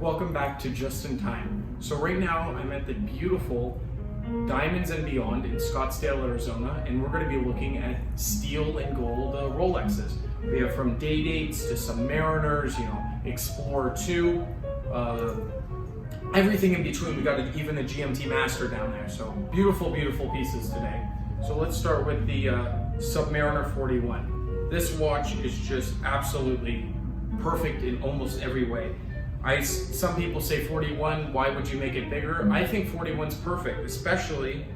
Welcome back to Just in Time. So right now I'm at the beautiful Diamonds and Beyond in Scottsdale, Arizona, and we're going to be looking at steel and gold Rolexes. We have from day dates to Submariners, Explorer 2, everything in between. We got even a GMT Master down there. So beautiful, beautiful pieces today. So let's start with the Submariner 41. This watch is just absolutely perfect in almost every way. Some people say 41, why would you make it bigger? I think 41's perfect, especially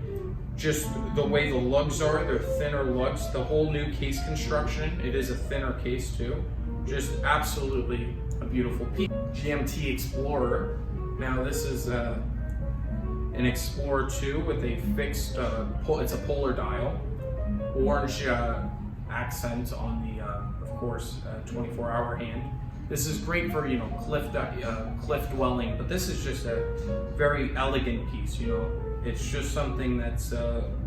just the way the lugs are. They're thinner lugs. The whole new case construction, it is a thinner case too. Just absolutely a beautiful piece. GMT Explorer. Now this is an Explorer 2 with a fixed, it's a polar dial. Orange accent on the, of course, 24-hour hand. This is great for, cliff dwelling, but this is just a very elegant piece, It's just something that's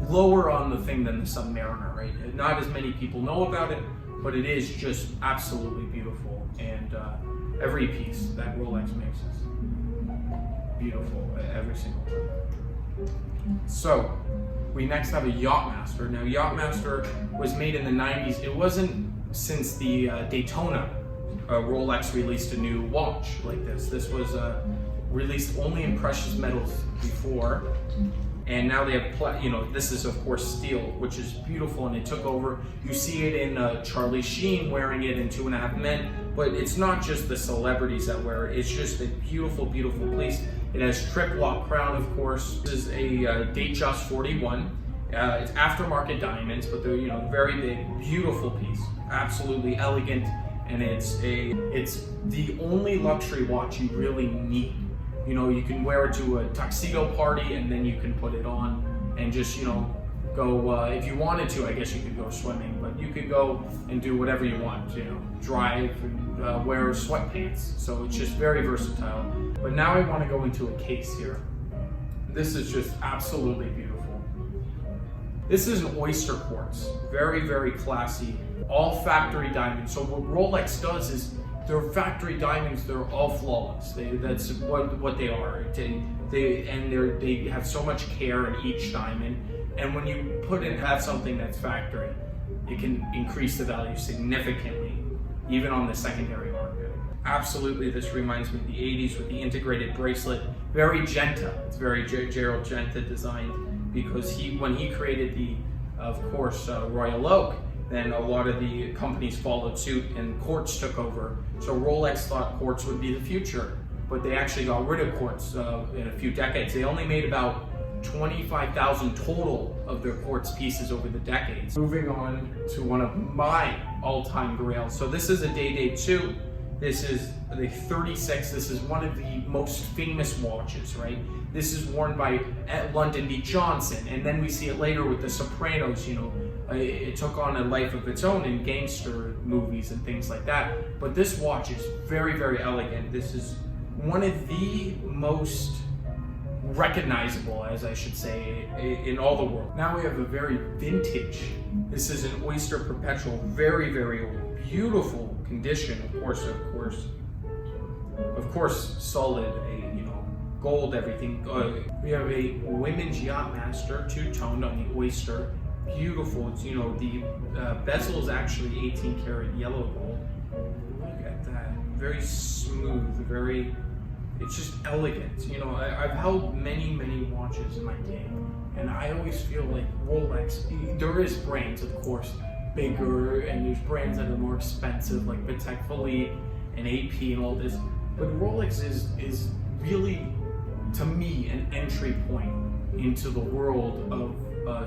lower on the thing than the Submariner, right? Not as many people know about it, but it is just absolutely beautiful. And every piece that Rolex makes is beautiful, every single time. So, we next have a Yacht Master. Now, Yacht Master was made in the 90s. It wasn't since the Daytona Rolex released a new watch like this. This was released only in precious metals before, and now they have, this is of course steel, which is beautiful, and it took over. You see it in Charlie Sheen wearing it in 2.5 Men, but it's not just the celebrities that wear it. It's just a beautiful, beautiful piece. It has trip lock crown, of course. This is a Datejust 41. It's aftermarket diamonds, but they're very big, beautiful piece, absolutely elegant. And it's the only luxury watch you really need. You can wear it to a tuxedo party, and then you can put it on and just, go, if you wanted to, I guess you could go swimming, but you could go and do whatever you want, drive and wear sweatpants. So it's just very versatile. But now I want to go into a case here. This is just absolutely beautiful. This is an oyster quartz, very, very classy, all factory diamonds. So what Rolex does is their factory diamonds, they're all flawless. That's what they are. They have so much care in each diamond. And when you have something that's factory, it can increase the value significantly, even on the secondary market. Absolutely, this reminds me of the 80s with the integrated bracelet. Very Genta. It's very Gerald Genta designed, because when he created the, of course, Royal Oak, then a lot of the companies followed suit and quartz took over. So Rolex thought quartz would be the future, but they actually got rid of quartz in a few decades. They only made about 25,000 total of their quartz pieces over the decades. Moving on to one of my all-time grails. So this is a Day 2. This is the 36. This is one of the most famous watches, right? This is worn by London D. Johnson, and then we see it later with the Sopranos. It took on a life of its own in gangster movies and things like that. But this watch is very, very elegant. This is one of the most recognizable, as I should say, in all the world. Now we have a very vintage. This is an Oyster Perpetual, very, very old, beautiful condition. Of course, solid, gold, everything. We have a women's Yacht Master, two-toned on the Oyster. Beautiful. It's, the bezel is actually 18 karat yellow gold. Look at that. Very smooth, it's just elegant. I've held many, many watches in my day, and I always feel like Rolex, there is brands, of course, bigger, and there's brands that are more expensive, like Patek Philippe and AP and all this, but Rolex is really, to me, an entry point into the world of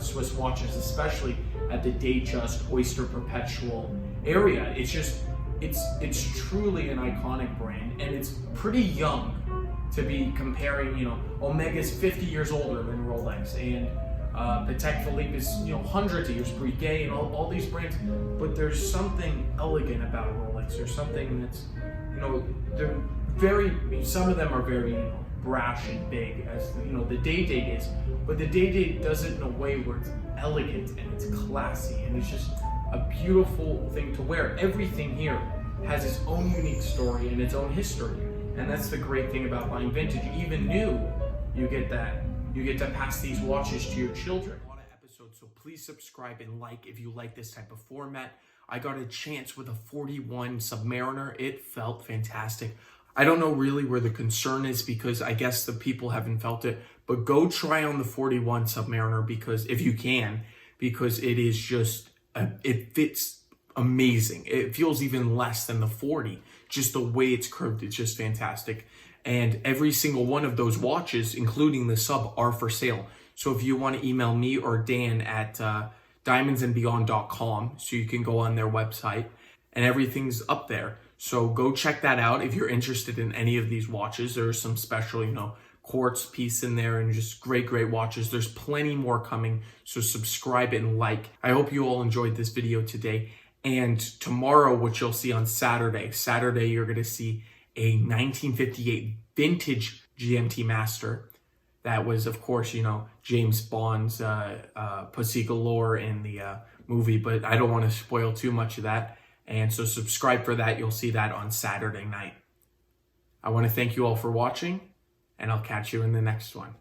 Swiss watches, especially at the Datejust Oyster Perpetual area. It's truly an iconic brand, and it's pretty young to be comparing, Omega's 50 years older than Rolex, and Patek Philippe is, hundreds of years, Breguet, and all these brands, but there's something elegant about Rolex. There's something that's, they're some of them are very, brash and big, as the Day is, but the Day does it in a way where it's elegant and it's classy, and it's just a beautiful thing to wear. Everything here has its own unique story and its own history, And that's the great thing about buying vintage. Even new, you get that. You get to pass these watches to your children. A lot of episodes, so please subscribe and like if you like this type of format. I got a chance with a 41 Submariner. It felt fantastic. I don't know really where the concern is because I guess the people haven't felt it, but go try on the 41 Submariner because if you can, because it is just, it fits amazing. It feels even less than the 40. Just the way it's curved, it's just fantastic. And every single one of those watches, including the Sub, are for sale. So if you want to email me or Dan at diamondsandbeyond.com, so you can go on their website and everything's up there. So go check that out if you're interested in any of these watches. There's some special, quartz piece in there and just great watches. There's plenty more coming. So subscribe and like. I hope you all enjoyed this video today. And tomorrow, what you'll see on Saturday, you're going to see a 1958 vintage GMT Master. That was, of course, James Bond's Pussy Galore in the movie, but I don't want to spoil too much of that. And so subscribe for that. You'll see that on Saturday night. I want to thank you all for watching, and I'll catch you in the next one.